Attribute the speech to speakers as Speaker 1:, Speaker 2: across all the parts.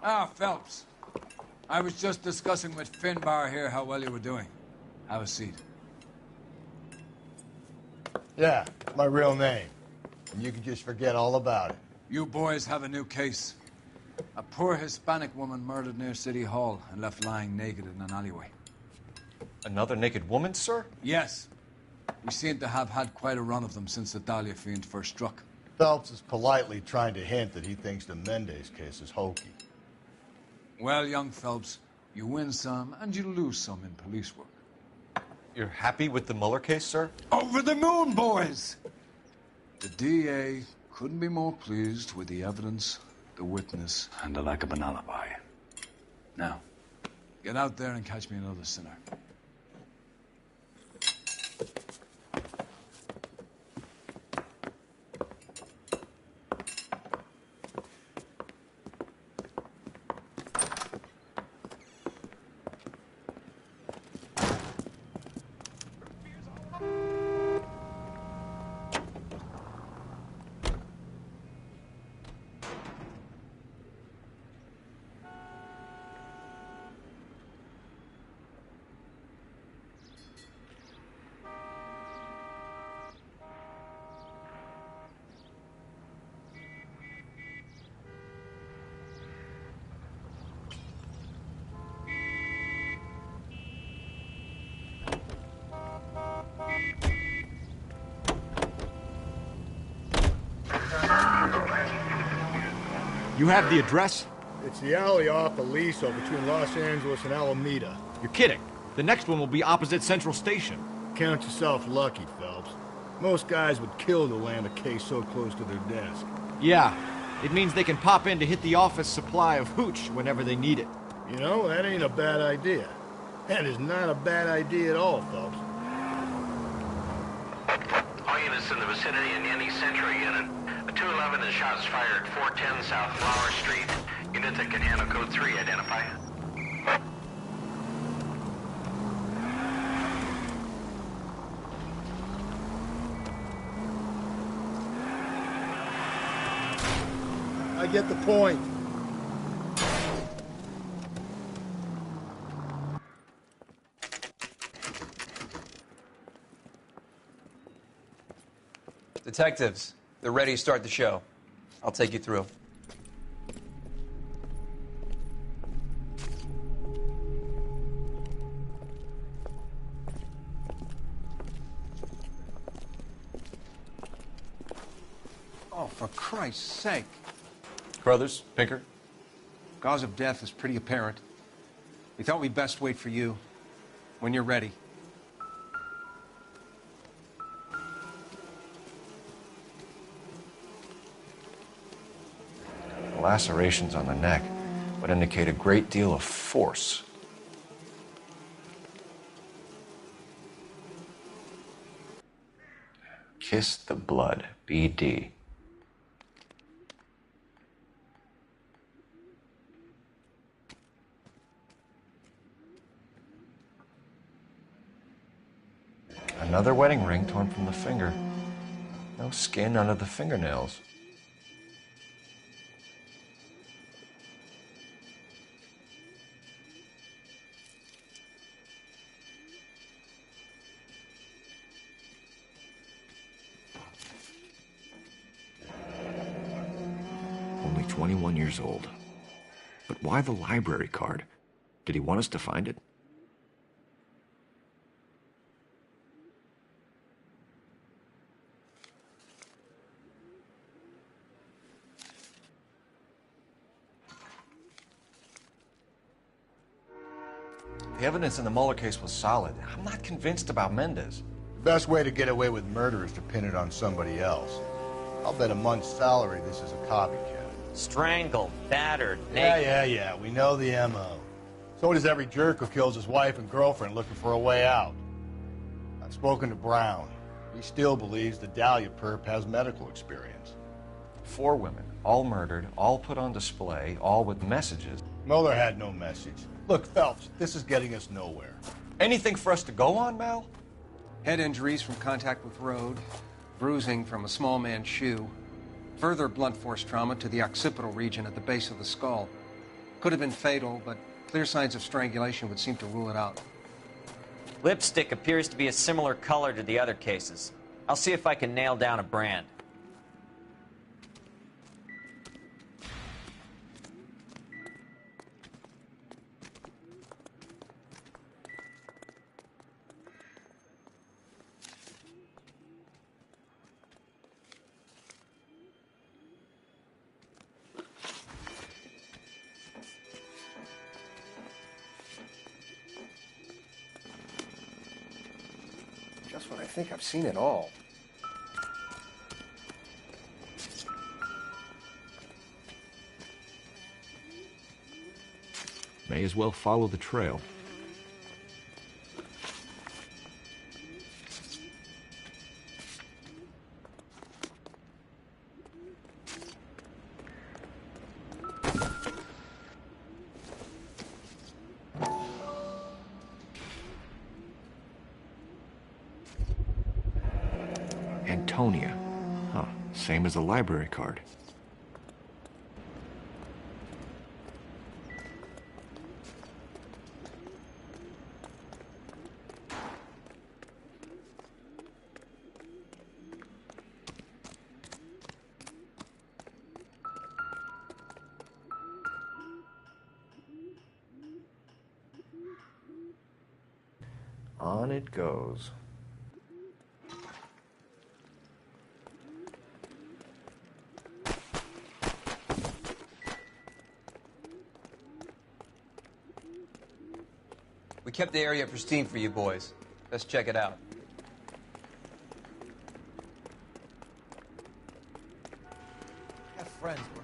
Speaker 1: Ah, Phelps. I was just discussing with Finbar here how well you were doing. Have a seat.
Speaker 2: Yeah, my real name. And you can just forget all about it.
Speaker 1: You boys have a new case. A poor Hispanic woman murdered near City Hall and left lying naked in an alleyway.
Speaker 3: Another naked woman, sir?
Speaker 1: Yes. We seem to have had quite a run of them since the Dahlia fiend first struck.
Speaker 2: Phelps is politely trying to hint that he thinks the Mendez case is hokey.
Speaker 1: Well, young Phelps, you win some and you lose some in police work.
Speaker 3: You're happy with the Mueller case, sir?
Speaker 1: Over the moon, boys! The DA couldn't be more pleased with the evidence, the witness, and the lack of an alibi. Now, get out there and catch me another sinner.
Speaker 4: You have the address?
Speaker 2: It's the alley off Aliso between Los Angeles and Alameda.
Speaker 4: You're kidding. The next one will be opposite Central Station.
Speaker 2: Count yourself lucky, Phelps. Most guys would kill to land a case so close to their desk.
Speaker 4: Yeah, it means they can pop in to hit the office supply of hooch whenever they need it.
Speaker 2: You know, that ain't a bad idea. That is not a bad idea at all, Phelps.
Speaker 5: All units in the vicinity in any Central unit. A 211 and shots fired 410 South Flower Street. Unit that can handle code 3, identify.
Speaker 2: I get the point.
Speaker 6: Detectives, they're ready to start the show. I'll take you through.
Speaker 7: Oh, for Christ's sake.
Speaker 3: Carruthers, Pinker?
Speaker 7: Cause of death is pretty apparent. We thought we'd best wait for you. When you're ready.
Speaker 3: The lacerations on the neck would indicate a great deal of force. Kiss the blood, BD. Another wedding ring torn from the finger. No skin under the fingernails. Only 21 years old. But why the library card? Did he want us to find it? The evidence in the Mueller case was solid. I'm not convinced about Mendez.
Speaker 2: The best way to get away with murder is to pin it on somebody else. I'll bet a month's salary this is a copycat.
Speaker 8: Strangled, battered, naked.
Speaker 2: Yeah. We know the M.O. So does every jerk who kills his wife and girlfriend looking for a way out. I've spoken to Brown. He still believes the Dahlia perp has medical experience.
Speaker 3: 4 women, all murdered, all put on display, all with messages.
Speaker 2: Mueller had no message. Look, Phelps, this is getting us nowhere.
Speaker 3: Anything for us to go on, Mal?
Speaker 7: Head injuries from contact with road, bruising from a small man's shoe, further blunt force trauma to the occipital region at the base of the skull. Could have been fatal, but clear signs of strangulation would seem to rule it out.
Speaker 8: Lipstick appears to be a similar color to the other cases. I'll see if I can nail down a brand.
Speaker 2: Just when I think I've seen it all.
Speaker 3: May as well follow the trail. Antonia. Huh, same as the library card. On it goes.
Speaker 6: We kept the area pristine for you boys. Let's check it out.
Speaker 2: I have friends working.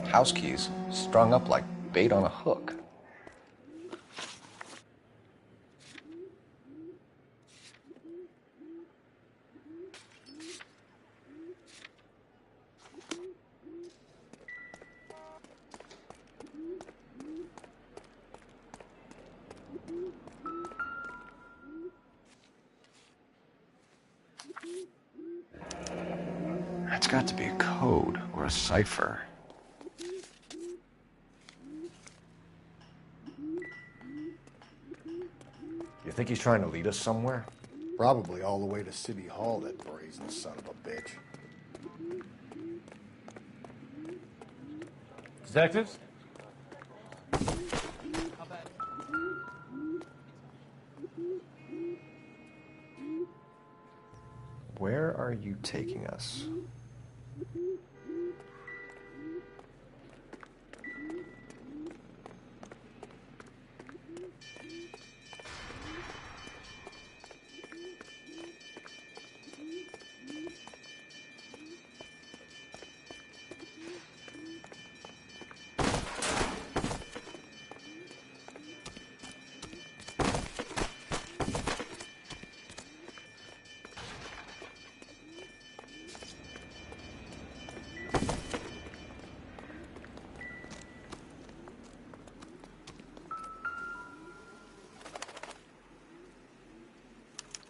Speaker 9: House keys strung up like bait on a hook.
Speaker 3: That's got to be a code or a cipher.
Speaker 9: You think he's trying to lead us somewhere?
Speaker 2: Probably all the way to City Hall, that brazen son of a bitch.
Speaker 10: Detectives?
Speaker 9: Where are you taking us?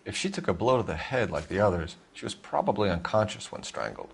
Speaker 9: If she took a blow to the head like the others, she was probably unconscious when strangled.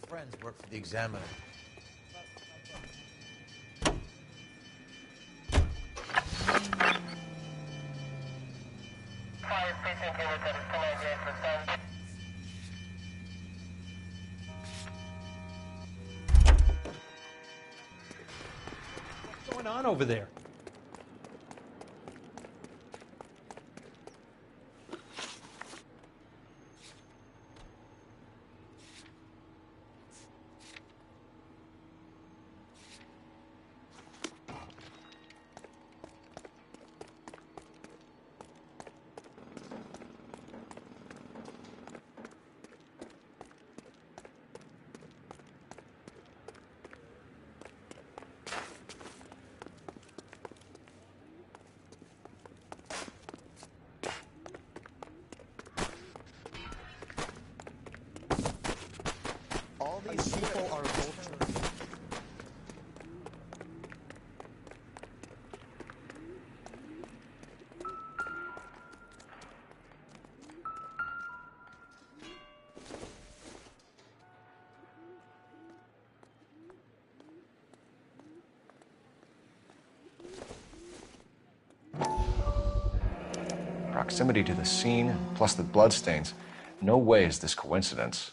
Speaker 10: friends work for the Examiner.
Speaker 11: What's going on over there?
Speaker 10: All these people are vultures.
Speaker 9: Proximity to the scene, plus the bloodstains. No way is this coincidence.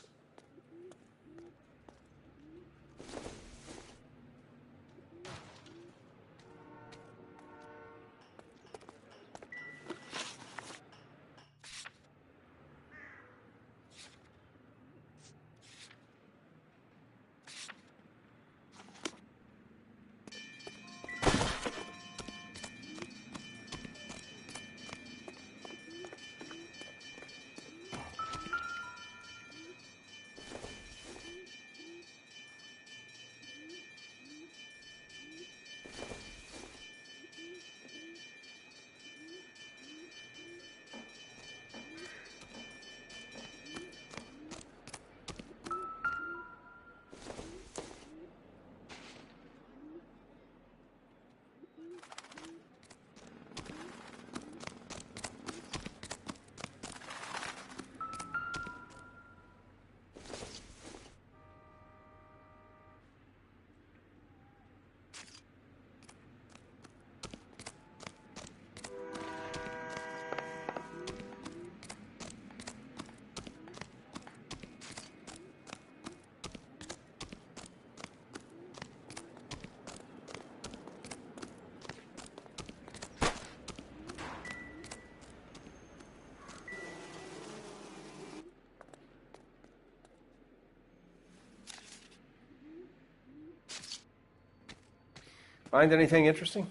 Speaker 9: Find anything interesting?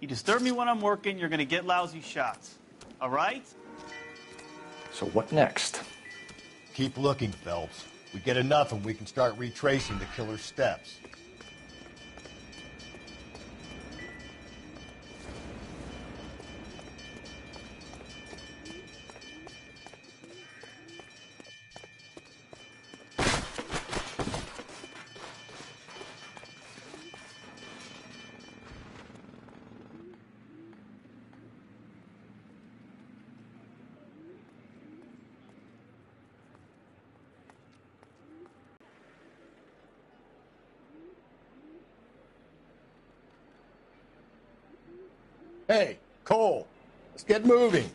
Speaker 12: You disturb me when I'm working, you're gonna get lousy shots. All right?
Speaker 9: So what next?
Speaker 2: Keep looking, Phelps. We get enough and we can start retracing the killer's steps. Hey, Cole, let's get moving.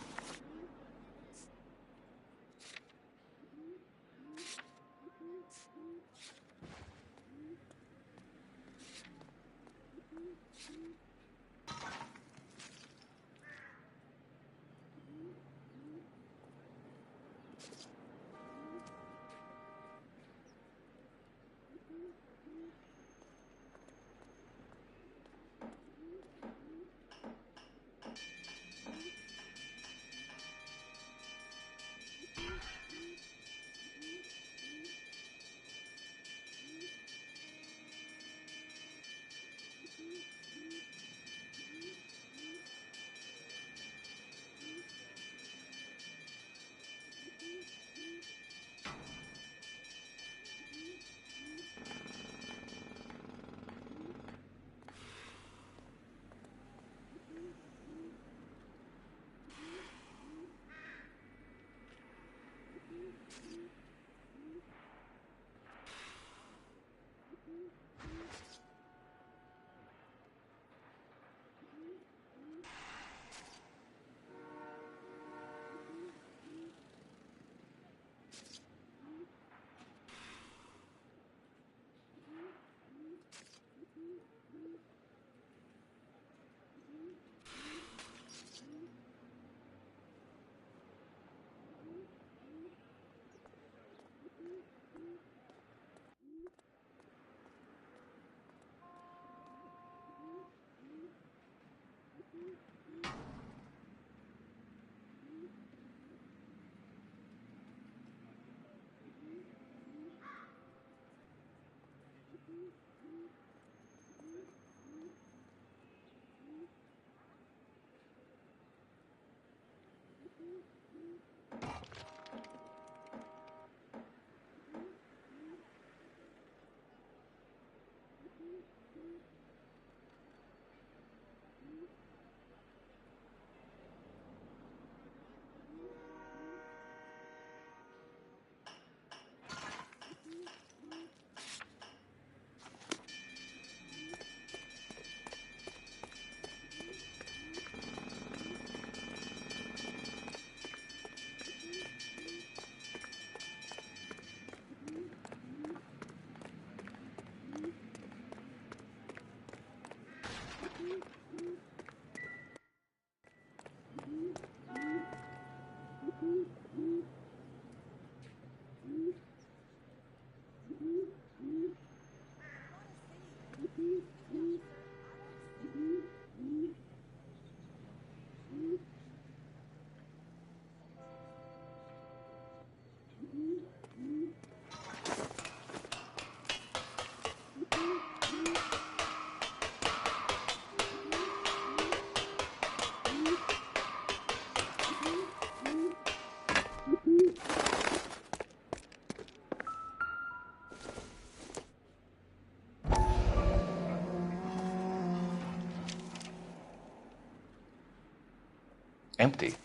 Speaker 9: Empty.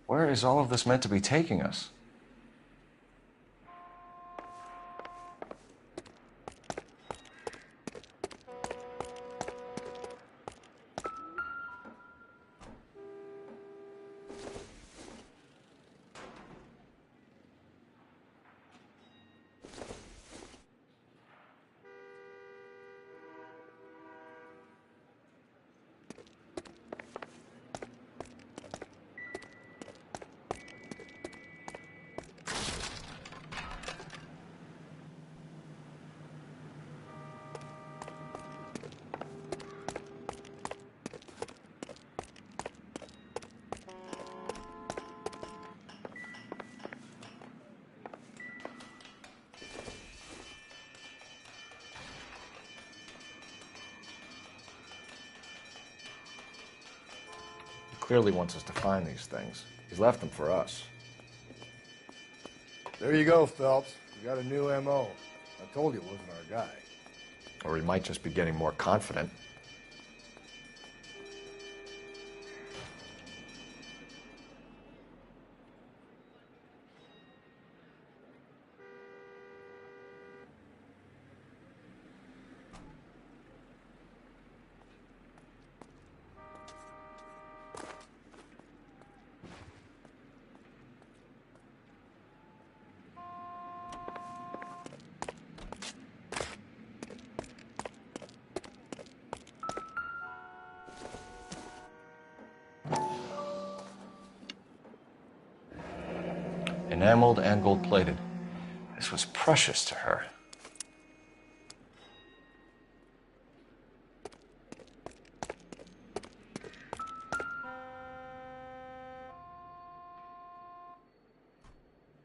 Speaker 9: Where is all of this meant to be taking us? Clearly wants us to find these things. He's left them for us.
Speaker 2: There you go, Phelps. We got a new M.O. I told you it wasn't our guy.
Speaker 3: Or he might just be getting more confident.
Speaker 9: Enameled and gold-plated. This was precious to her.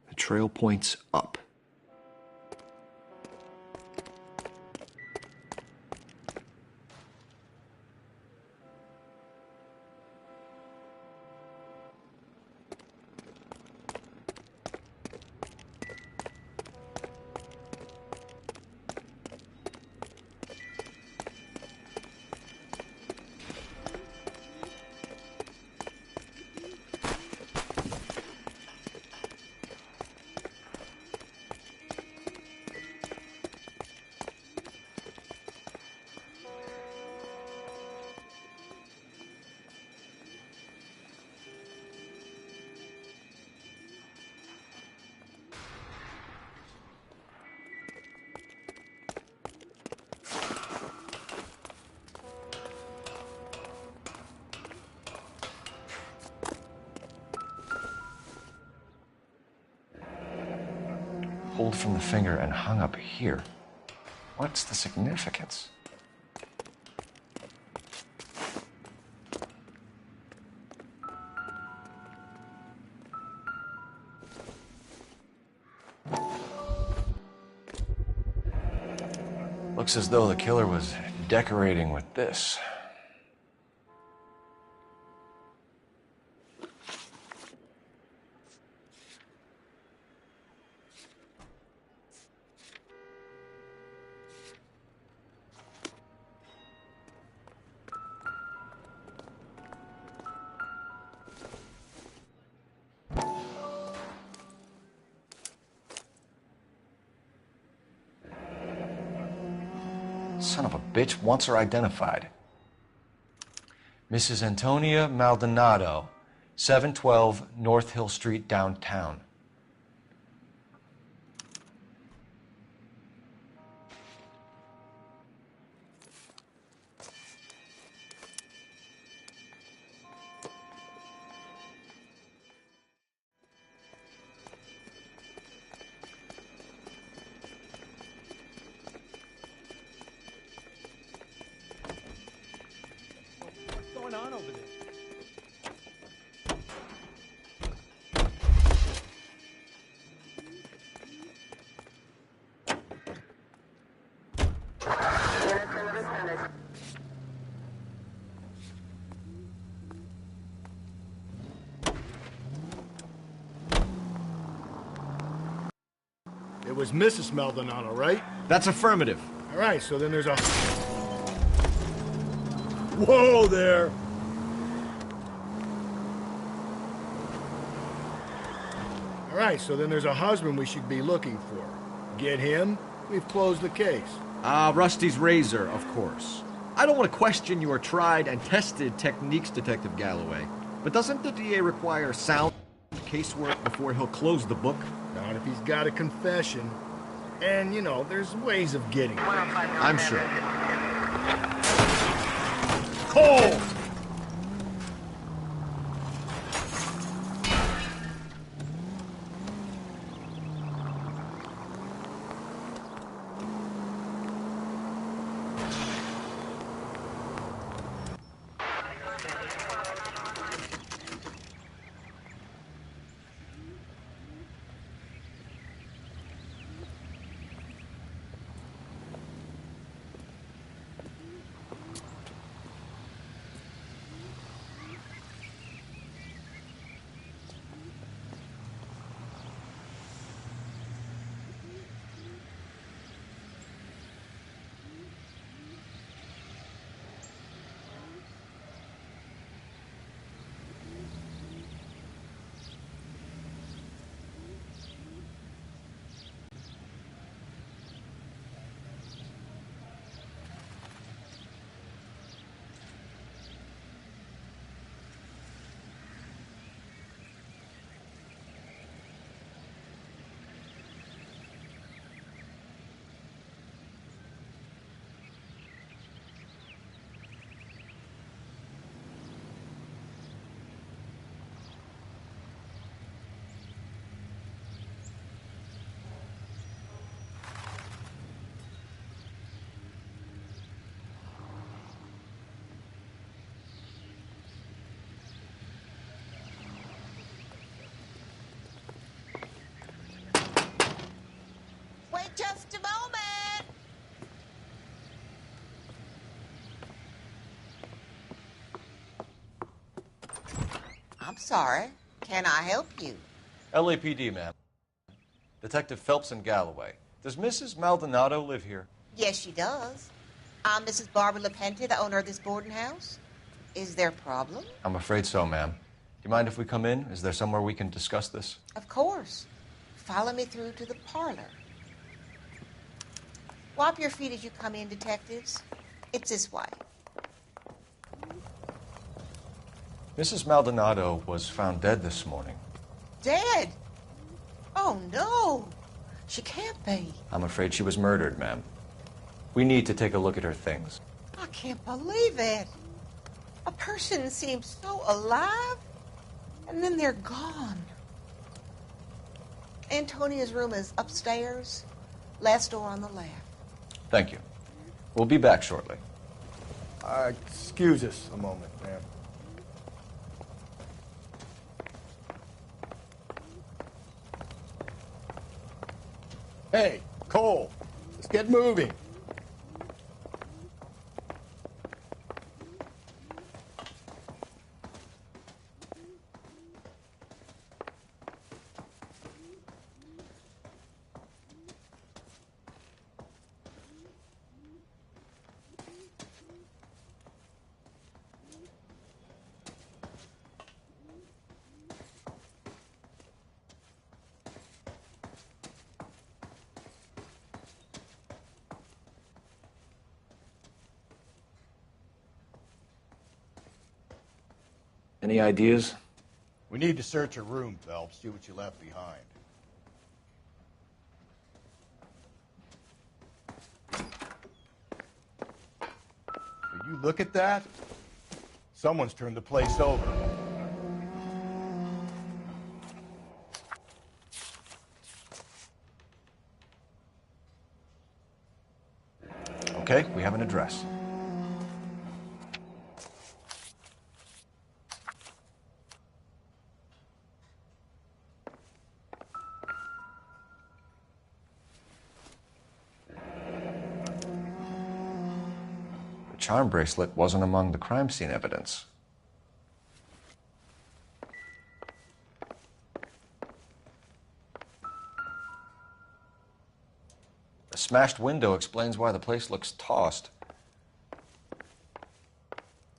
Speaker 3: The trail points up.
Speaker 9: Pulled from the finger and hung up here. What's the significance? Looks as though the killer was decorating with this. Son of a bitch wants her identified. Mrs. Antonia Maldonado, 712 North Hill Street, downtown.
Speaker 2: on over there? It was Mrs. Maldonado, right?
Speaker 4: That's affirmative.
Speaker 2: All right, so then there's a... Whoa there! All right, so then there's a husband we should be looking for. Get him, we've closed the case.
Speaker 4: Rusty's razor, of course. I don't want to question your tried and tested techniques, Detective Galloway. But doesn't the DA require sound casework before he'll close the book?
Speaker 2: Not if he's got a confession. And, you know, there's ways of getting it.
Speaker 4: I'm sure.
Speaker 2: Cole!
Speaker 11: Wait just a moment. I'm sorry. Can I help you?
Speaker 9: LAPD, ma'am. Detective Phelps and Galloway. Does Mrs. Maldonado live here?
Speaker 11: Yes, she does. I'm Mrs. Barbara LaPente, the owner of this boarding house. Is there a problem?
Speaker 9: I'm afraid so, ma'am. Do you mind if we come in? Is there somewhere we can discuss this?
Speaker 11: Of course. Follow me through to the parlor. Wipe your feet as you come in, detectives. It's this way.
Speaker 9: Mrs. Maldonado was found dead this morning.
Speaker 11: Dead? Oh, no. She can't be.
Speaker 9: I'm afraid she was murdered, ma'am. We need to take a look at her things.
Speaker 11: I can't believe it. A person seems so alive, and then they're gone. Antonia's room is upstairs, last door on the left.
Speaker 9: Thank you. We'll be back shortly.
Speaker 2: Excuse us a moment, ma'am. Hey, Cole, let's get moving.
Speaker 3: Any ideas?
Speaker 2: We need to search her room, Phelps, see what you left behind. Will you look at that? Someone's turned the place over.
Speaker 9: Okay, we have an address. charm bracelet wasn't among the crime scene evidence. The smashed window explains why the place looks tossed.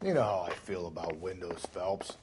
Speaker 2: You know how I feel about windows, Phelps.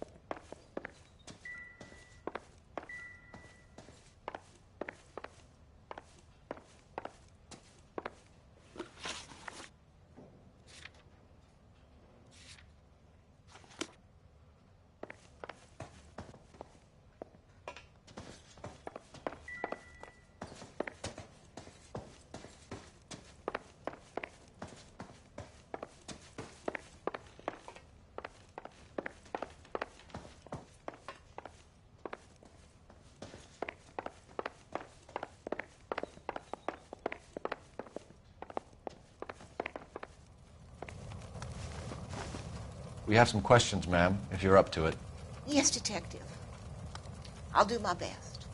Speaker 9: We have some questions, ma'am, if you're up to it.
Speaker 11: Yes, Detective. I'll do my best.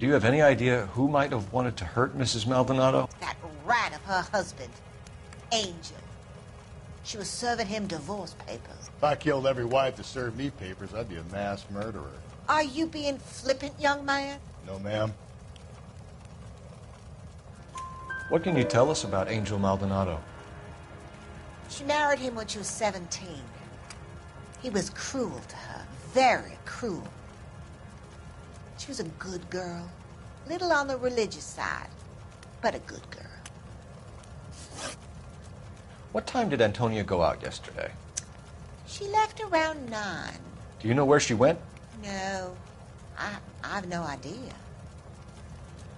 Speaker 9: Do you have any idea who might have wanted to hurt Mrs. Maldonado?
Speaker 11: That rat of her husband, Angel. She was serving him divorce papers.
Speaker 2: If I killed every wife to serve me papers, I'd be a mass murderer.
Speaker 11: Are you being flippant, young man?
Speaker 2: No, ma'am.
Speaker 9: What can you tell us about Angel Maldonado?
Speaker 11: She married him when she was 17. He was cruel to her, very cruel. She was a good girl, little on the religious side, but a good girl.
Speaker 9: What time did Antonia go out yesterday?
Speaker 11: She left around 9.
Speaker 9: Do you know where she went?
Speaker 11: No, I have no idea.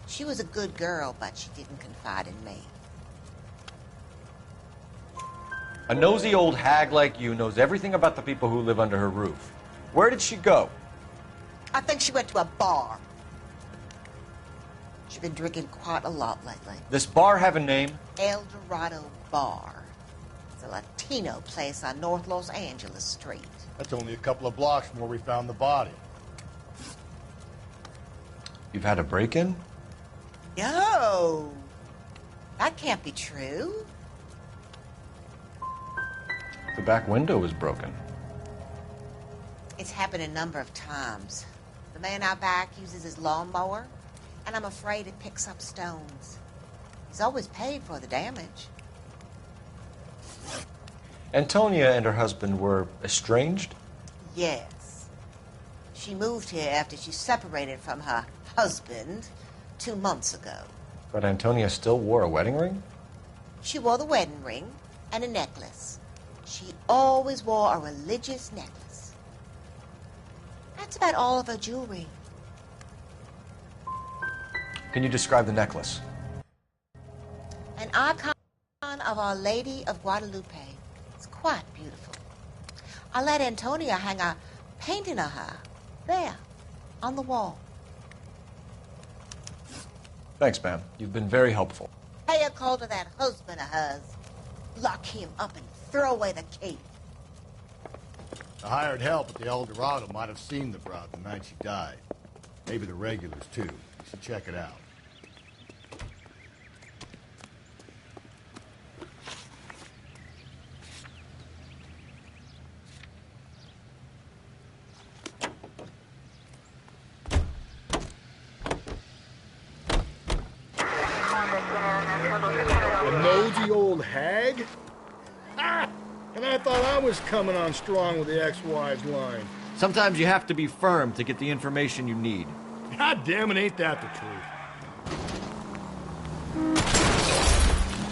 Speaker 11: She was a good girl, but she didn't confide in me.
Speaker 9: A nosy old hag like you knows everything about the people who live under her roof. Where did she go?
Speaker 11: I think she went to a bar. She's been drinking quite a lot lately.
Speaker 9: This bar have a name?
Speaker 11: El Dorado Bar. It's a Latino place on North Los Angeles Street.
Speaker 2: That's only a couple of blocks from where we found the body.
Speaker 9: You've had a break-in?
Speaker 11: No, that can't be true.
Speaker 9: The back window was broken.
Speaker 11: It's happened a number of times. The man out back uses his lawnmower, and I'm afraid it picks up stones. He's always paid for the damage.
Speaker 9: Antonia and her husband were estranged?
Speaker 11: Yes. She moved here after she separated from her husband 2 months ago.
Speaker 9: But Antonia still wore a wedding ring?
Speaker 11: She wore the wedding ring and a necklace. She always wore a religious necklace. That's about all of her jewelry.
Speaker 9: Can you describe the necklace?
Speaker 11: An icon of Our Lady of Guadalupe. It's quite beautiful. I let Antonia hang a painting of her there on the wall.
Speaker 9: Thanks, ma'am. You've been very helpful.
Speaker 11: Pay a call to that husband of hers. Lock him up and throw away the key.
Speaker 2: The hired help at the El Dorado might have seen the broad the night she died. Maybe the regulars, too. You should check it out.
Speaker 13: A nosy old hag? Ha! And I thought I was coming on strong with the ex-wives line.
Speaker 4: Sometimes you have to be firm to get the information you need.
Speaker 13: God damn it, ain't that the truth?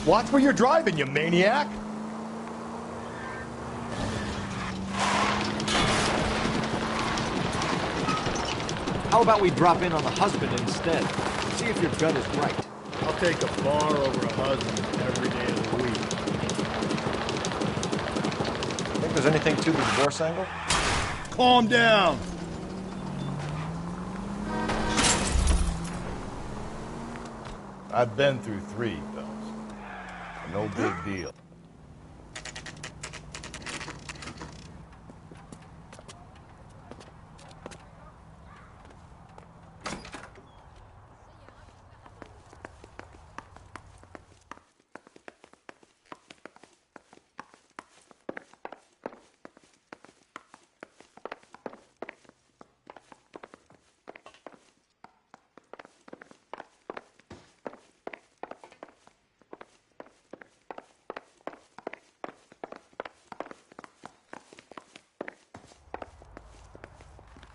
Speaker 2: Watch where you're driving, you maniac!
Speaker 4: How about we drop in on the husband instead? See if your gut is right.
Speaker 13: I'll take a bar over a husband every day of the week.
Speaker 9: Think there's anything to the divorce angle?
Speaker 13: Calm down!
Speaker 2: I've been through 3, fellas. No big deal.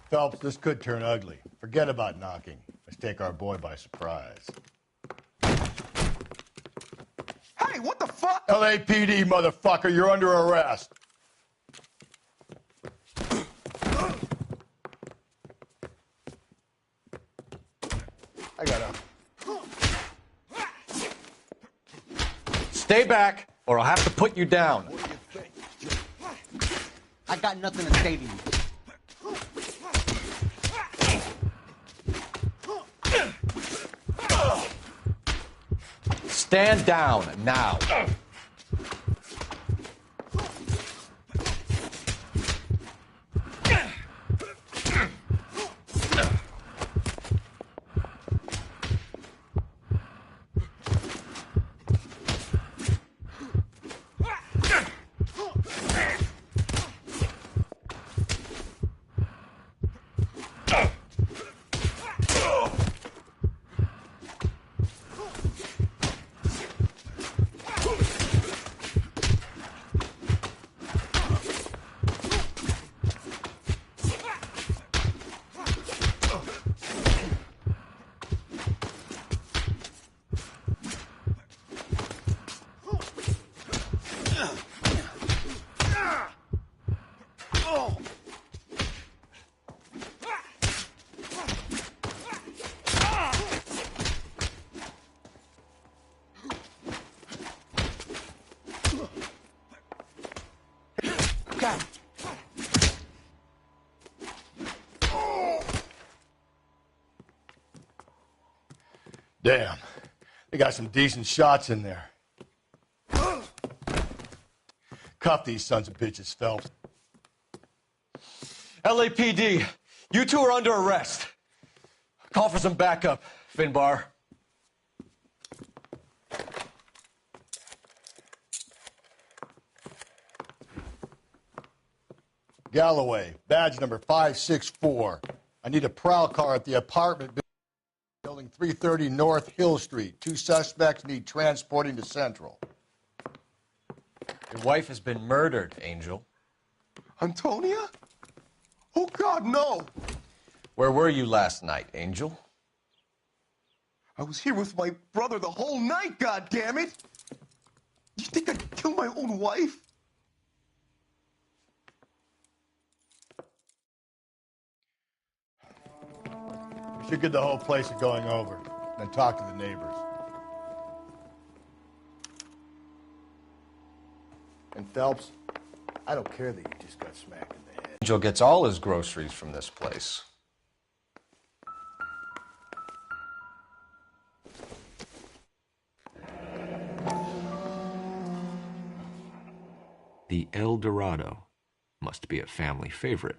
Speaker 2: Phelps, this could turn ugly. Forget about knocking. Let's take our boy by surprise.
Speaker 10: Hey, what the fuck?
Speaker 2: LAPD, motherfucker, you're under arrest. I gotta...
Speaker 9: Stay back, or I'll have to put you down.
Speaker 10: What do you think? I got nothing to say to you.
Speaker 9: Stand down now.
Speaker 2: Damn. They got some decent shots in there. Cuff these sons of bitches, Phelps.
Speaker 9: LAPD, you two are under arrest. Call for some backup, Finbar.
Speaker 2: Galloway, badge number 564. I need a prowl car at the apartment building 330 North Hill Street. 2 suspects need transporting to Central.
Speaker 9: Your wife has been murdered, Angel.
Speaker 10: Antonia? Oh, God, no.
Speaker 9: Where were you last night, Angel?
Speaker 10: I was here with my brother the whole night, God damn it! You think I'd kill my own wife?
Speaker 2: We should get the whole place going over, then talk to the neighbors. And Phelps, I don't care that you just got smacked in the head.
Speaker 9: Angel gets all his groceries from this place.
Speaker 3: The El Dorado must be a family favorite.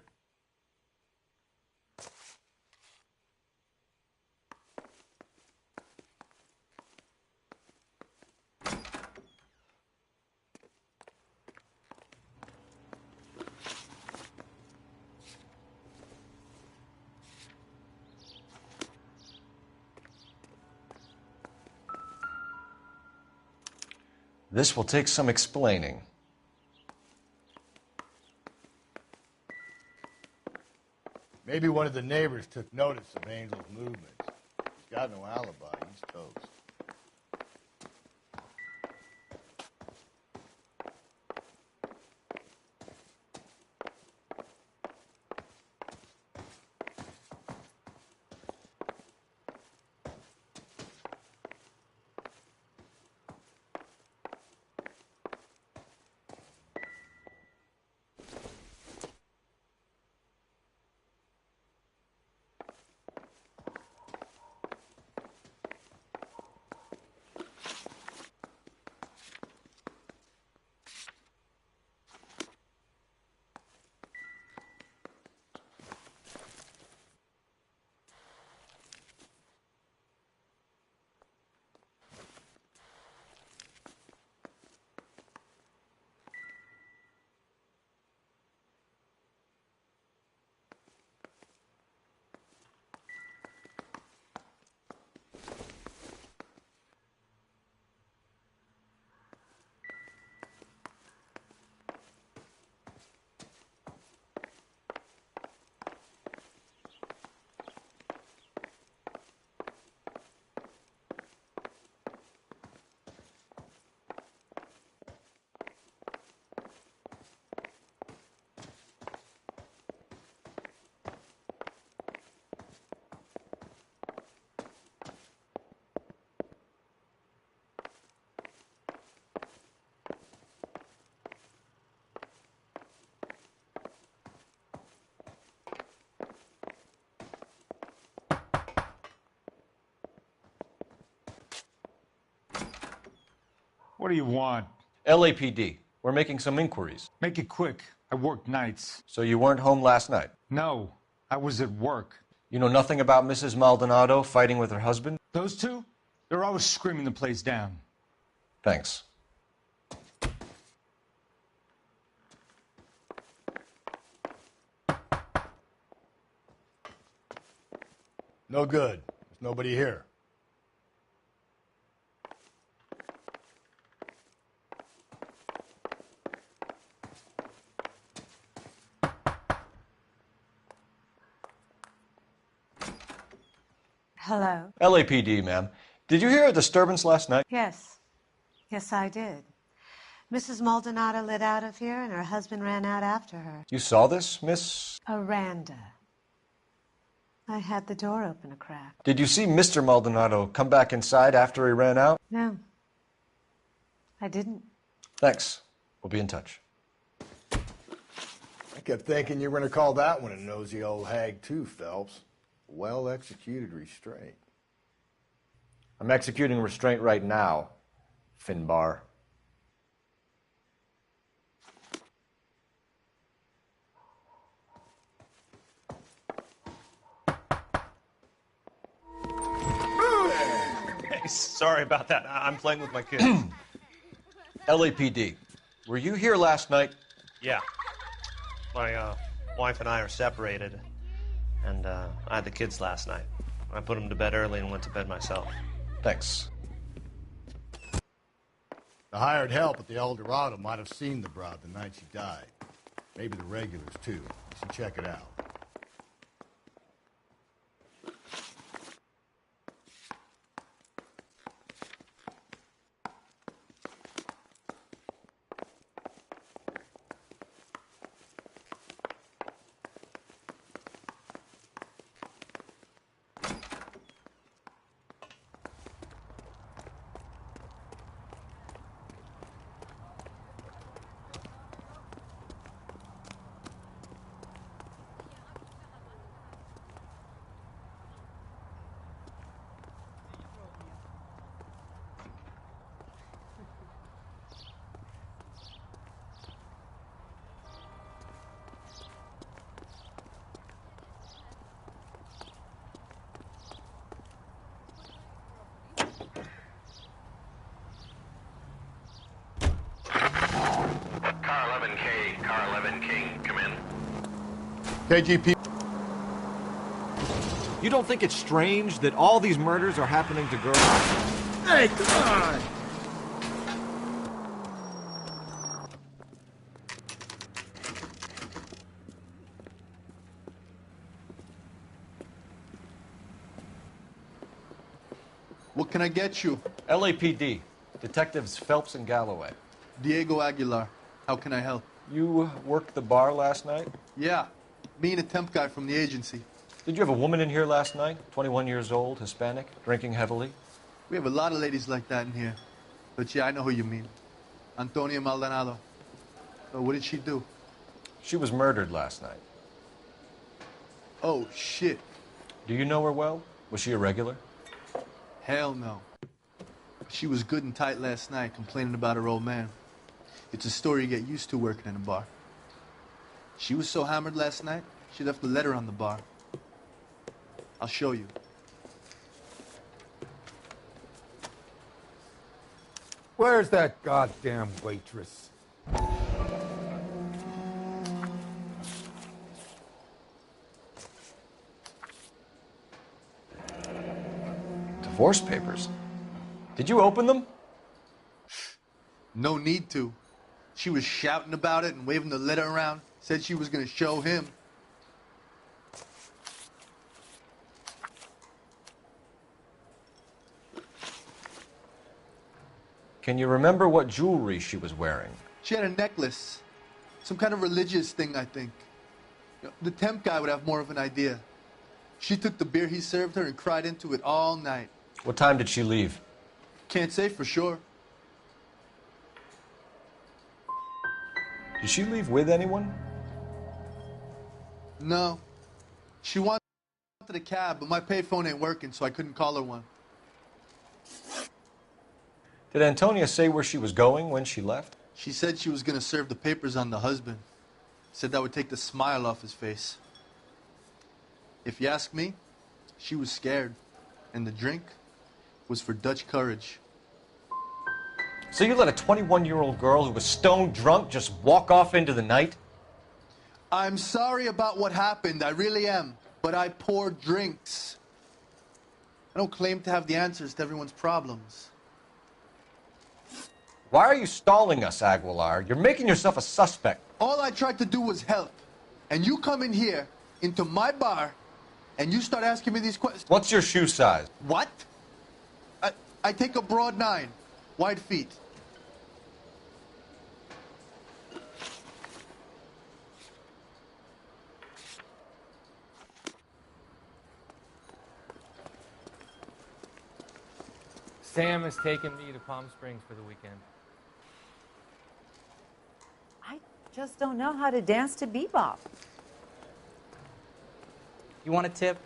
Speaker 9: This will take some explaining.
Speaker 2: Maybe one of the neighbors took notice of Angel's movements. He's got no alibi. He's toast.
Speaker 14: What do you want?
Speaker 9: LAPD. We're making some inquiries.
Speaker 14: Make it quick. I work nights.
Speaker 9: So you weren't home last night?
Speaker 14: No, I was at work.
Speaker 9: You know nothing about Mrs. Maldonado fighting with her husband?
Speaker 14: Those two? They're always screaming the place down.
Speaker 9: Thanks.
Speaker 2: No good. There's nobody here.
Speaker 15: Hello?
Speaker 9: LAPD, ma'am. Did you hear a disturbance last night?
Speaker 15: Yes. Yes, I did. Mrs. Maldonado lit out of here, and her husband ran out after her.
Speaker 9: You saw this, Miss?
Speaker 15: Aranda. I had the door open a crack.
Speaker 9: Did you see Mr. Maldonado come back inside after he ran out?
Speaker 15: No. I didn't.
Speaker 9: Thanks. We'll be in touch.
Speaker 2: I kept thinking you were going to call that one a nosy old hag too, Phelps. Well-executed restraint.
Speaker 9: I'm executing restraint right now, Finbar.
Speaker 16: Hey, sorry about that. I'm playing with my kids.
Speaker 9: LAPD, were you here last night?
Speaker 16: Yeah. My wife and I are separated, and I had the kids last night. I put them to bed early and went to bed myself.
Speaker 9: Thanks.
Speaker 2: The hired help at the El Dorado might have seen the broad the night she died. Maybe the regulars, too. You should check it out. KGP.
Speaker 4: You don't think it's strange that all these murders are happening to girls?
Speaker 13: Hey, come on!
Speaker 10: What can I get you?
Speaker 9: LAPD. Detectives Phelps and Galloway.
Speaker 10: Diego Aguilar. How can I help?
Speaker 9: You worked the bar last night?
Speaker 10: Yeah. Me and a temp guy from the agency.
Speaker 9: Did you have a woman in here last night? 21 years old, Hispanic, drinking heavily?
Speaker 10: We have a lot of ladies like that in here. But yeah, I know who you mean. Antonia Maldonado. So what did she do?
Speaker 9: She was murdered last night.
Speaker 10: Oh, shit.
Speaker 9: Do you know her well? Was she a regular?
Speaker 10: Hell no. She was good and tight last night, complaining about her old man. It's a story you get used to working in a bar. She was so hammered last night, she left a letter on the bar. I'll show you.
Speaker 17: Where's that goddamn waitress?
Speaker 9: Divorce papers? Did you open them?
Speaker 10: No need to. She was shouting about it and waving the letter around. Said she was going to show him.
Speaker 9: Can you remember what jewelry she was wearing?
Speaker 10: She had a necklace. Some kind of religious thing, I think. The temp guy would have more of an idea. She took the beer he served her and cried into it all night.
Speaker 9: What time did she leave?
Speaker 10: Can't say for sure.
Speaker 9: Did she leave with anyone?
Speaker 10: No. She wanted a cab, but my payphone ain't working, so I couldn't call her one.
Speaker 9: Did Antonia say where she was going when she left?
Speaker 10: She said she was going to serve the papers on the husband. Said that would take the smile off his face. If you ask me, she was scared. And the drink was for Dutch courage.
Speaker 9: So you let a 21-year-old girl who was stone drunk just walk off into the night?
Speaker 10: I'm sorry about what happened, I really am. But I pour drinks. I don't claim to have the answers to everyone's problems.
Speaker 9: Why are you stalling us, Aguilar? You're making yourself a suspect.
Speaker 10: All I tried to do was help. And you come in here, into my bar, and you start asking me these questions.
Speaker 9: What's your shoe size?
Speaker 10: What? I take a broad 9, wide feet.
Speaker 18: Sam has taken me to Palm Springs for the weekend.
Speaker 19: I just don't know how to dance to bebop.
Speaker 20: You want a tip?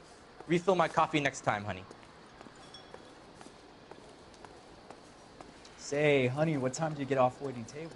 Speaker 20: Refill my coffee next time, honey.
Speaker 21: Say, honey, what time do you get off waiting tables?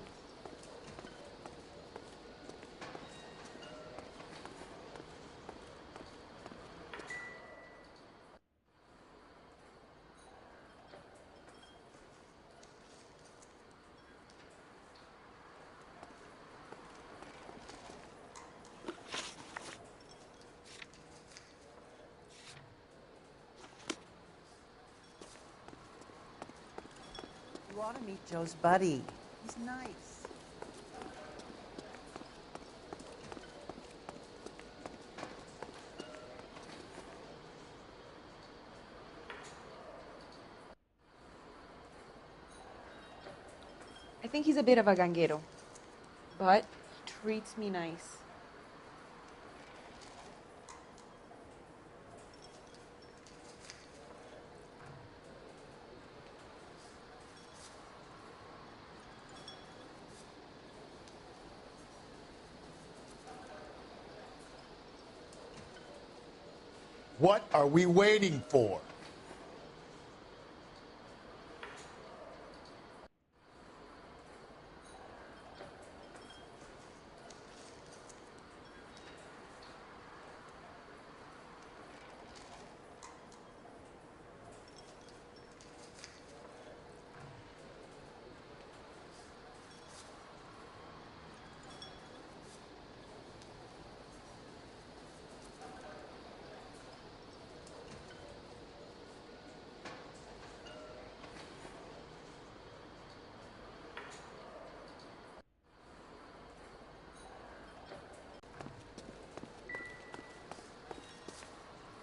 Speaker 19: You ought to meet Joe's buddy. He's nice.
Speaker 22: I think he's a bit of a ganguero, but he treats me nice.
Speaker 2: What are we waiting for?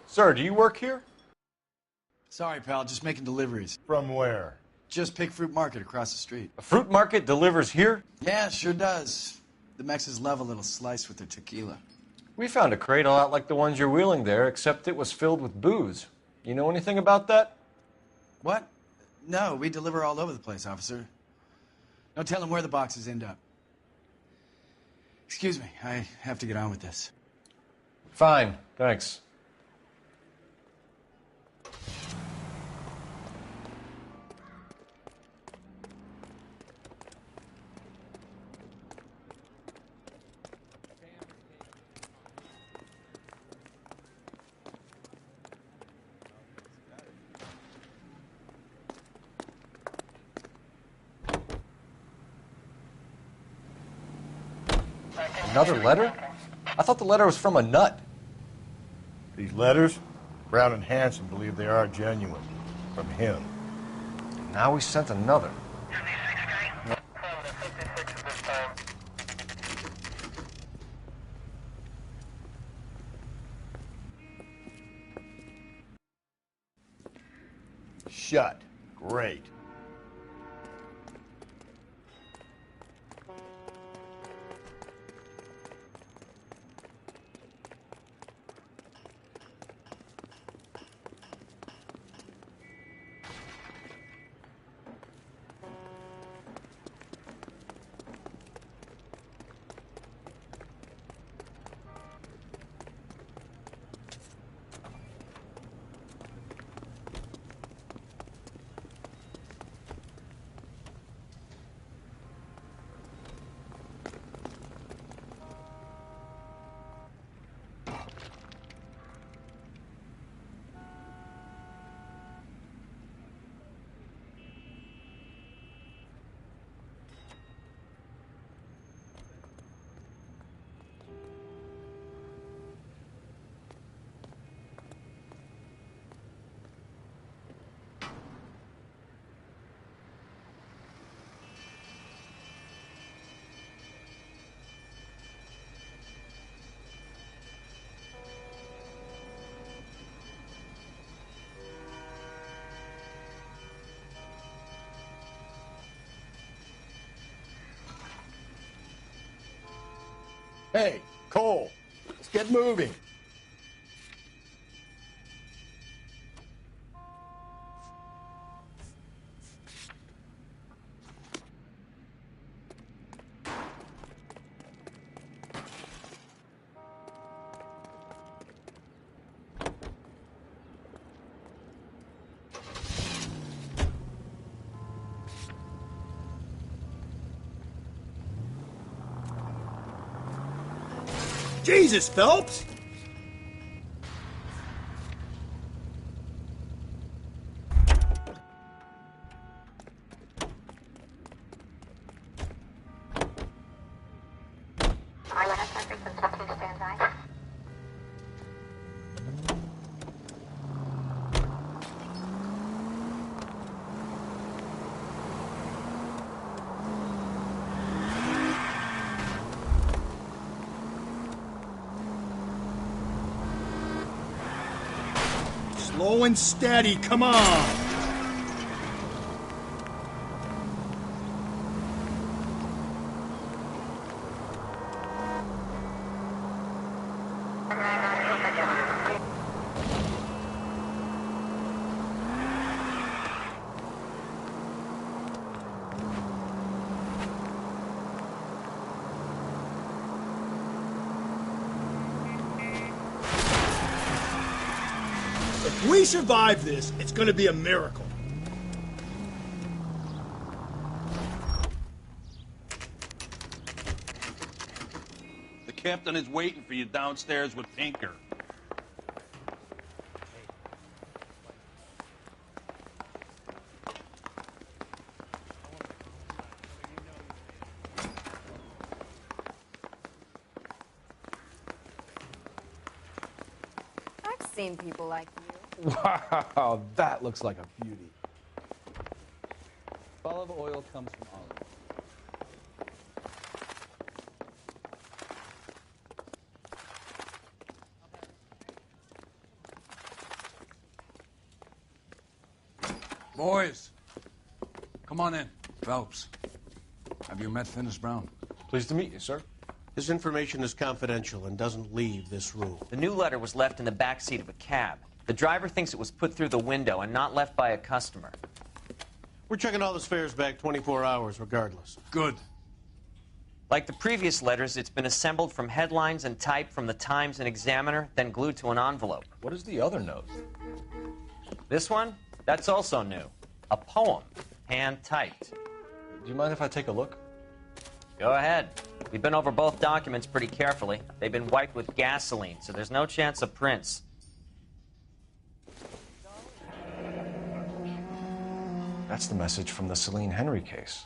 Speaker 9: Sir, do you work here?
Speaker 23: Sorry, pal, just making deliveries.
Speaker 2: From where?
Speaker 23: Just Pick Fruit Market across the street.
Speaker 9: A fruit market delivers here?
Speaker 23: Yeah, sure does. The Mexes love a little slice with their tequila.
Speaker 9: We found a crate a lot like the ones you're wheeling there, except it was filled with booze. You know anything about that?
Speaker 23: What? No, we deliver all over the place, officer. No telling where the boxes end up. Excuse me, I have to get on with this.
Speaker 9: Fine, thanks. Another letter? I thought the letter was from a nut.
Speaker 2: These letters, Brown and Hanson believe they are genuine. From him.
Speaker 9: Now we sent another.
Speaker 2: Shut. Great. Hey, Cole, let's get moving.
Speaker 13: Jesus, Phelps! Slow and steady, come on! If we survive this, it's gonna be a miracle.
Speaker 1: The captain is waiting for you downstairs with Tinker.
Speaker 22: I've seen people like you.
Speaker 21: Wow, that looks like a beauty. Olive oil comes from olive.
Speaker 1: Boys, come on in. Phelps, have you met Finis Brown?
Speaker 9: Pleased to meet you, sir.
Speaker 5: This information is confidential and doesn't leave this room.
Speaker 8: The new letter was left in the back seat of a cab. The driver thinks it was put through the window and not left by a customer.
Speaker 5: We're checking all the fares back 24 hours regardless.
Speaker 1: Good.
Speaker 8: Like the previous letters, it's been assembled from headlines and type from the Times and Examiner, then glued to an envelope.
Speaker 9: What is the other note?
Speaker 8: This one? That's also new. A poem, hand-typed.
Speaker 9: Do you mind if I take a look?
Speaker 8: Go ahead. We've been over both documents pretty carefully. They've been wiped with gasoline, so there's no chance of prints.
Speaker 9: That's the message from the Celine Henry case.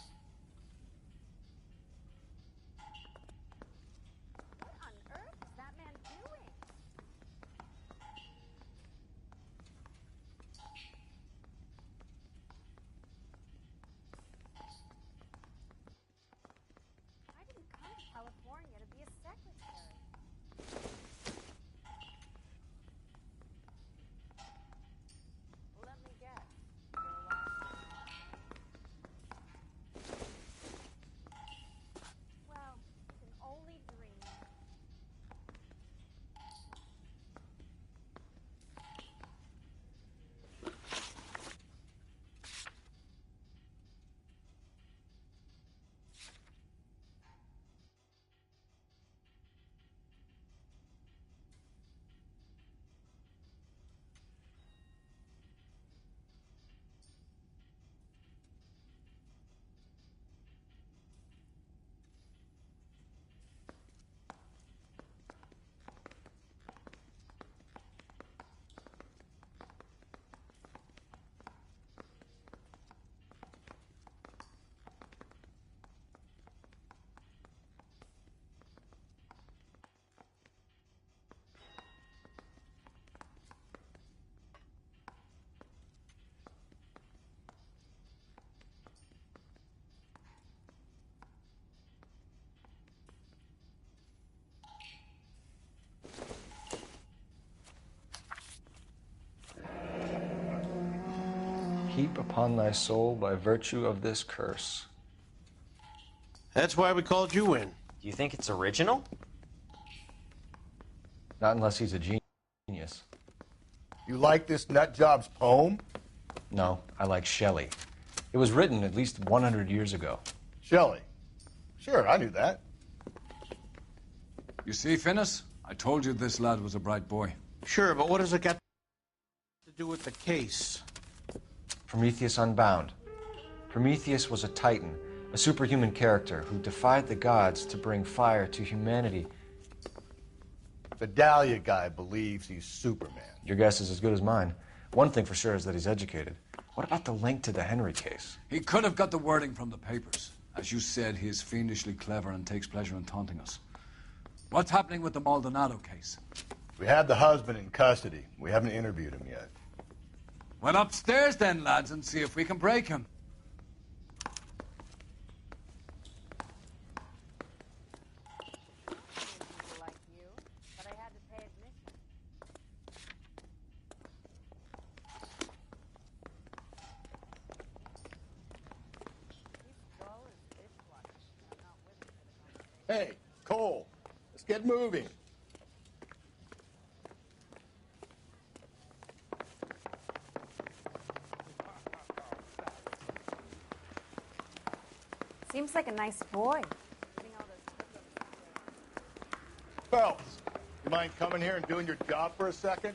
Speaker 9: Heap upon thy soul by virtue of this curse.
Speaker 5: That's why we called you in.
Speaker 8: Do you think it's original?
Speaker 9: Not unless he's a genius.
Speaker 2: You like this nut job's poem?
Speaker 9: No, I like Shelley. It was written at least 100 years ago.
Speaker 2: Shelley? Sure, I knew that.
Speaker 1: You see, Finnis? I told you this lad was a bright boy.
Speaker 5: Sure, but what does it got to do with the case?
Speaker 9: Prometheus Unbound. Prometheus was a titan, a superhuman character who defied the gods to bring fire to humanity.
Speaker 2: The Dahlia guy believes he's Superman.
Speaker 9: Your guess is as good as mine. One thing for sure is that he's educated. What about the link to the Henry case?
Speaker 1: He could have got the wording from the papers. As you said, he is fiendishly clever and takes pleasure in taunting us. What's happening with the Maldonado case?
Speaker 2: We have the husband in custody. We haven't interviewed him yet.
Speaker 1: Well, upstairs then, lads, and see if we can break him.
Speaker 2: Hey, Cole, let's get moving.
Speaker 22: Seems like a nice boy.
Speaker 2: Phelps, you mind coming here and doing your job for a second?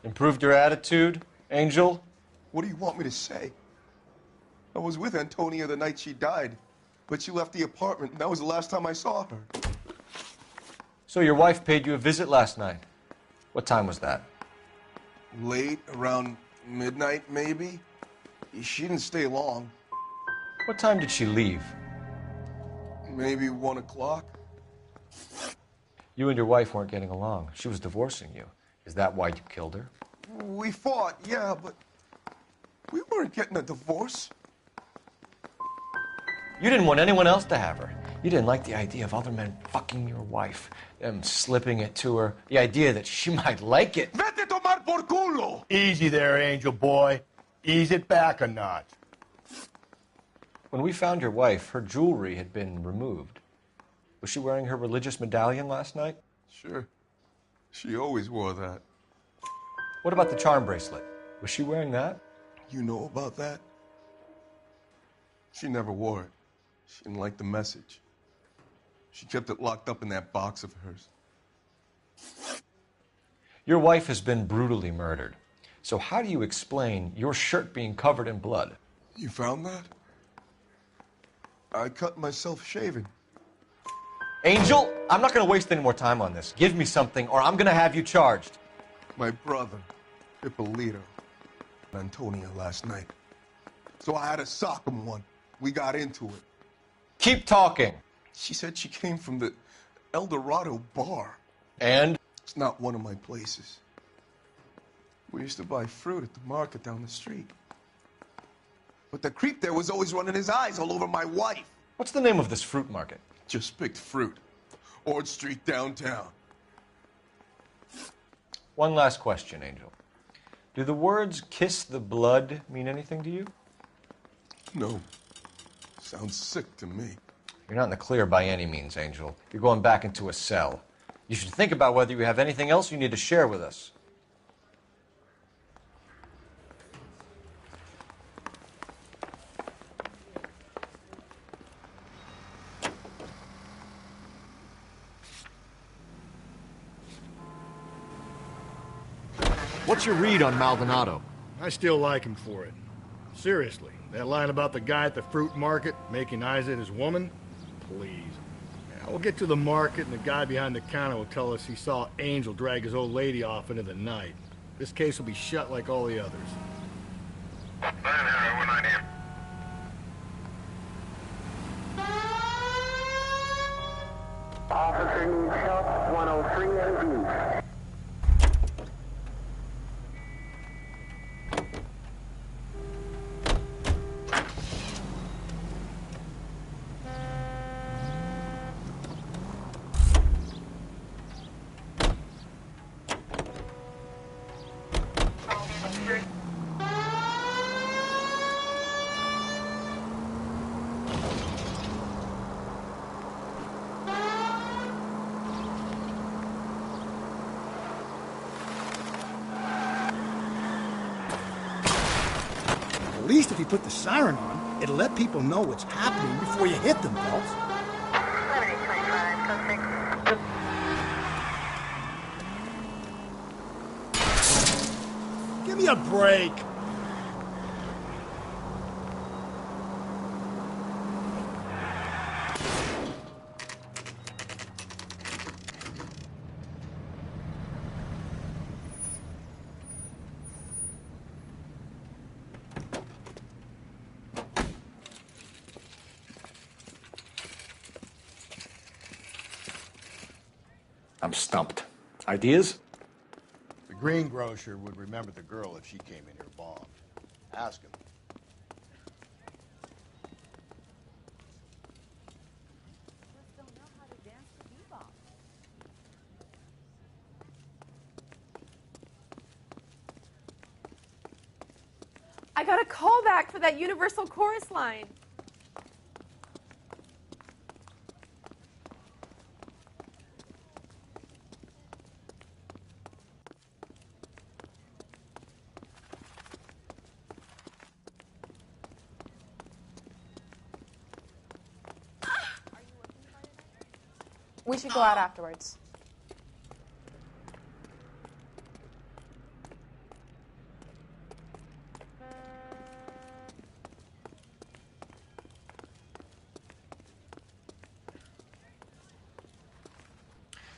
Speaker 9: Improved your attitude, Angel?
Speaker 6: What do you want me to say? I was with Antonia the night she died, but she left the apartment, and that was the last time I saw her.
Speaker 9: So your wife paid you a visit last night. What time was that?
Speaker 6: Late, around midnight, maybe. She didn't stay long.
Speaker 9: What time did she leave?
Speaker 6: Maybe 1 o'clock.
Speaker 9: You and your wife weren't getting along. She was divorcing you. Is that why you killed her?
Speaker 6: We fought, yeah, but we weren't getting a divorce.
Speaker 9: You didn't want anyone else to have her. You didn't like the idea of other men fucking your wife, them slipping it to her, the idea that she might like it.
Speaker 6: Vete tomar por culo!
Speaker 2: Easy there, Angel boy. Ease it back a notch.
Speaker 9: When we found your wife, her jewelry had been removed. Was she wearing her religious medallion last night?
Speaker 6: Sure. She always wore that.
Speaker 9: What about the charm bracelet? Was she wearing that?
Speaker 6: You know about that? She never wore it. She didn't like the message. She kept it locked up in that box of hers.
Speaker 9: Your wife has been brutally murdered. So how do you explain your shirt being covered in blood?
Speaker 6: You found that? I cut myself shaving.
Speaker 9: Angel, I'm not going to waste any more time on this. Give me something or I'm going to have you charged.
Speaker 6: My brother, Ippolito, Antonia last night. So I had to sock him one. We got into it.
Speaker 9: Keep talking.
Speaker 6: She said she came from the El Dorado bar.
Speaker 9: And?
Speaker 6: It's not one of my places. We used to buy fruit at the market down the street. But the creep there was always running his eyes all over my wife.
Speaker 9: What's the name of this fruit market?
Speaker 6: Just picked fruit. Ord Street downtown.
Speaker 9: One last question, Angel. Do the words kiss the blood mean anything to you?
Speaker 6: No. Sounds sick to me.
Speaker 9: You're not in the clear by any means, Angel. You're going back into a cell. You should think about whether you have anything else you need to share with us.
Speaker 4: What's your read on Maldonado?
Speaker 13: I still like him for it. Seriously, that line about the guy at the fruit market making eyes at his woman? Please. Yeah, we'll get to the market and the guy behind the counter will tell us he saw Angel drag his old lady off into the night. This case will be shut like all the others.
Speaker 7: Officer needs help, 103 AD.
Speaker 11: At least if you put the siren on, it'll let people know what's happening before you hit them, Phelps. 7825, give me a break.
Speaker 3: I'm stumped. Ideas?
Speaker 2: The greengrocer would remember the girl if she came in here bombed. Ask him.
Speaker 22: I got a call back for that Universal Chorus line. We should go out afterwards.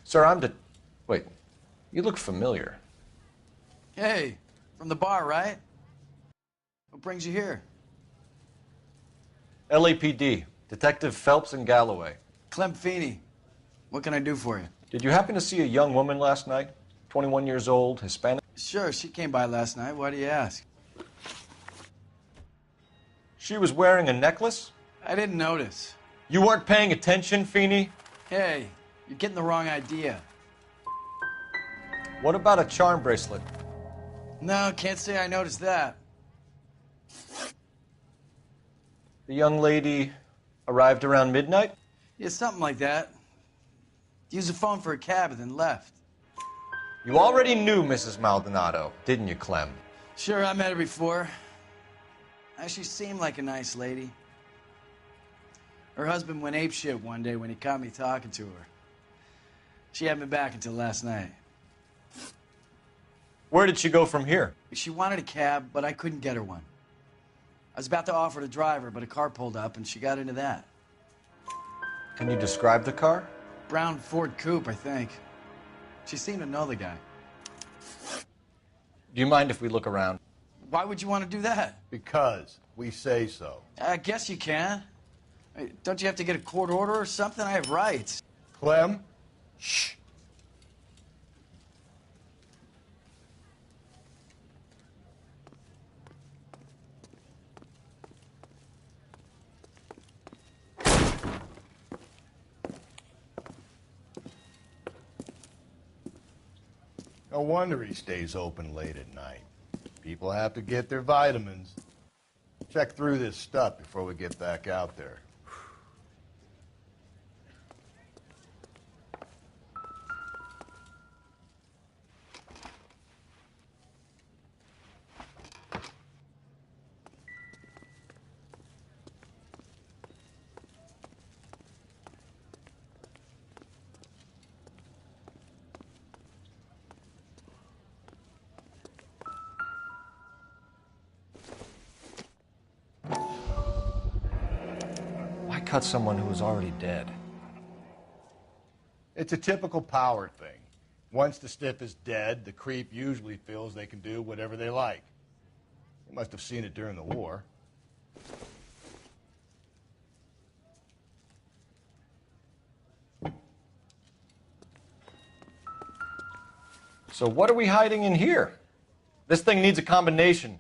Speaker 9: Sir, Wait, you look familiar.
Speaker 23: Hey, from the bar, right? What brings you here?
Speaker 9: LAPD, Detective Phelps and Galloway.
Speaker 23: Clem Feeney. What can I do for you?
Speaker 9: Did you happen to see a young woman last night? 21 years old, Hispanic?
Speaker 23: Sure, she came by last night. Why do you ask?
Speaker 9: She was wearing a necklace?
Speaker 23: I didn't notice.
Speaker 9: You weren't paying attention, Feeney?
Speaker 23: Hey, you're getting the wrong idea.
Speaker 9: What about a charm bracelet?
Speaker 23: No, can't say I noticed that.
Speaker 9: The young lady arrived around midnight?
Speaker 23: Yeah, something like that. Used the phone for a cab and then left.
Speaker 9: You already knew Mrs. Maldonado, didn't you, Clem?
Speaker 23: Sure, I met her before. She seemed like a nice lady. Her husband went apeshit one day when he caught me talking to her. She hadn't been back until last night.
Speaker 9: Where did she go from here?
Speaker 23: She wanted a cab, but I couldn't get her one. I was about to offer to drive her, but a car pulled up and she got into that.
Speaker 9: Can you describe the car?
Speaker 23: Brown Ford Coupe, I think. She seemed to know the guy.
Speaker 9: Do you mind if we look around?
Speaker 23: Why would you want to do that?
Speaker 2: Because we say so.
Speaker 23: I guess you can. Don't you have to get a court order or something? I have rights.
Speaker 2: Clem? Shh. No wonder he stays open late at night. People have to get their vitamins. Check through this stuff before we get back out there.
Speaker 9: Cut someone who was already dead.
Speaker 2: It's a typical power thing. Once the stiff is dead, the creep usually feels they can do whatever they like. You must have seen it during the war.
Speaker 4: So what are we hiding in here? This thing needs a combination.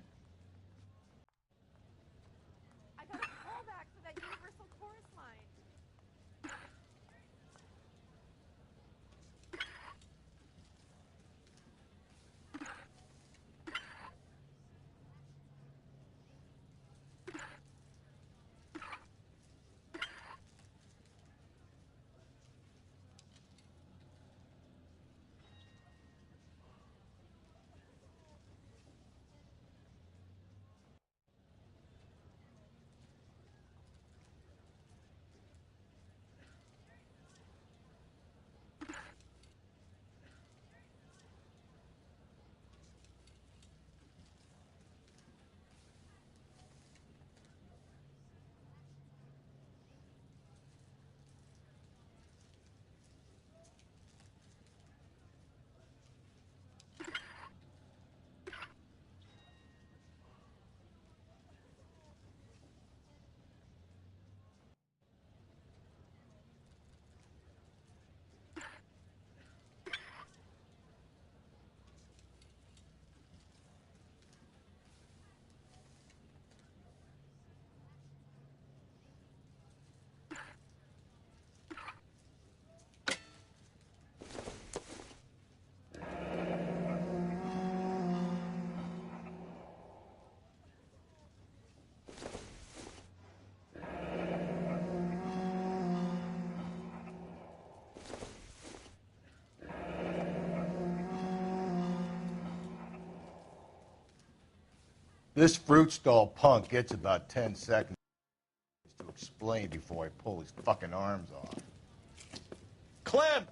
Speaker 2: This fruit stall punk gets about 10 seconds to explain before I pull his fucking arms off.
Speaker 5: Clem!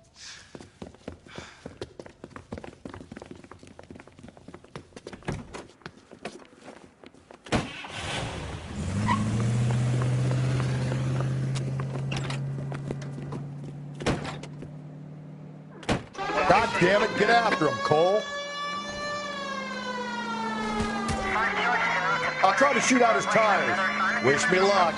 Speaker 2: God damn it, get after him, Cole. I'll try to shoot out his tires. Wish me luck.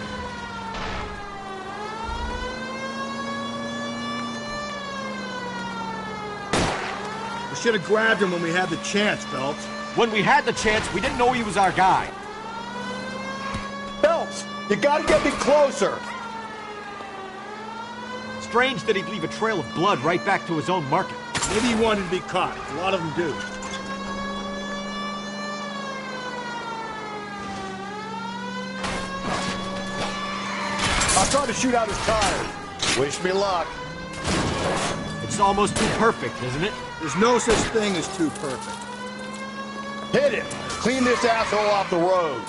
Speaker 11: We should have grabbed him when we had the chance, Phelps.
Speaker 4: When we had the chance, we didn't know he was our guy.
Speaker 2: Phelps, you gotta get me closer.
Speaker 4: Strange that he'd leave a trail of blood right back to his own market.
Speaker 11: Maybe he wanted to be caught. A lot of them do.
Speaker 2: I'll try to shoot out his tires. Wish me luck.
Speaker 4: It's almost too perfect, isn't it?
Speaker 11: There's no such thing as too perfect.
Speaker 2: Hit him. Clean this asshole off the road.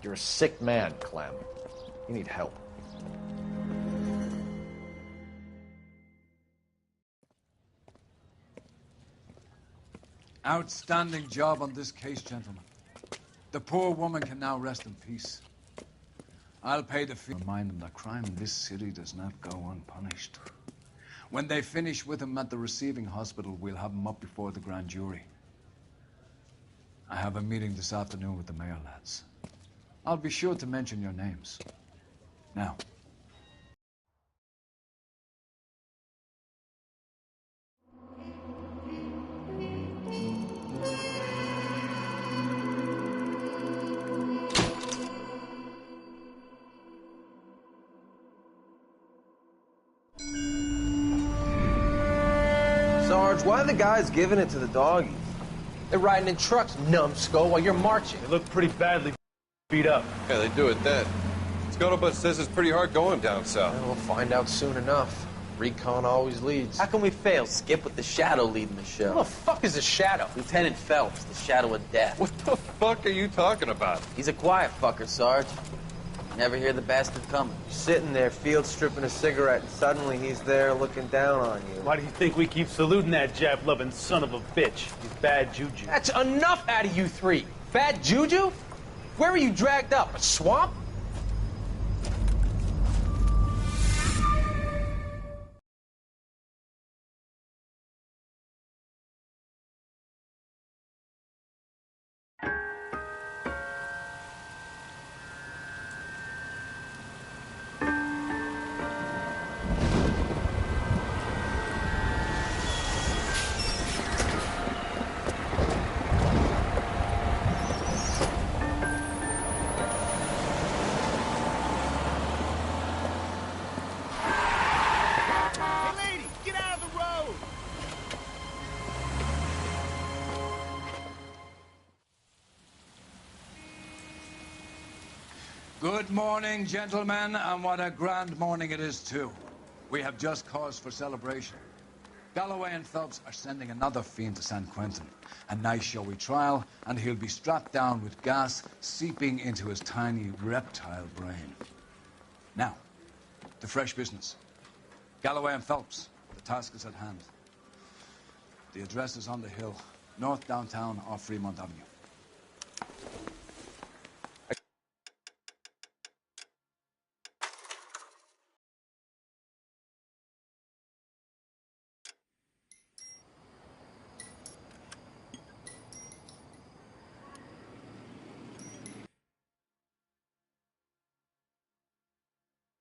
Speaker 4: You're a sick man, Clem. You need help.
Speaker 1: Outstanding job on this case, gentlemen. The poor woman can now rest in peace. I'll pay the fee. Remind them that crime in this city does not go unpunished. When they finish with him at the receiving hospital, we'll have him up before the grand jury. I have a meeting this afternoon with the mayor lads. I'll be sure to mention your names. Now.
Speaker 12: Sarge, why are the guys giving it to the doggies? They're riding in trucks, numbskull, while you're marching.
Speaker 5: They look pretty badly beat up.
Speaker 14: Yeah, they do it then. Scuttlebutt says it's pretty hard going down south.
Speaker 12: We'll find out soon enough. Recon always leads.
Speaker 20: How can we fail? Skip with the Shadow leading the show.
Speaker 12: Who the fuck is the Shadow?
Speaker 20: Lieutenant Phelps, the Shadow of Death.
Speaker 14: What the fuck are you talking about?
Speaker 20: He's a quiet fucker, Sarge.
Speaker 12: Never hear the bastard coming. You're sitting there, field stripping a cigarette, and suddenly he's there looking down on you.
Speaker 21: Why do you think we keep saluting that Jap-loving son of a bitch? He's bad juju.
Speaker 12: That's enough out of you three. Bad juju? Where were you dragged up? A swamp?
Speaker 1: Good morning, gentlemen, and what a grand morning it is, too. We have just cause for celebration. Galloway and Phelps are sending another fiend to San Quentin. A nice showy trial, and he'll be strapped down with gas seeping into his tiny reptile brain. Now, to fresh business. Galloway and Phelps, the task is at hand. The address is on the hill, north downtown off Fremont Avenue.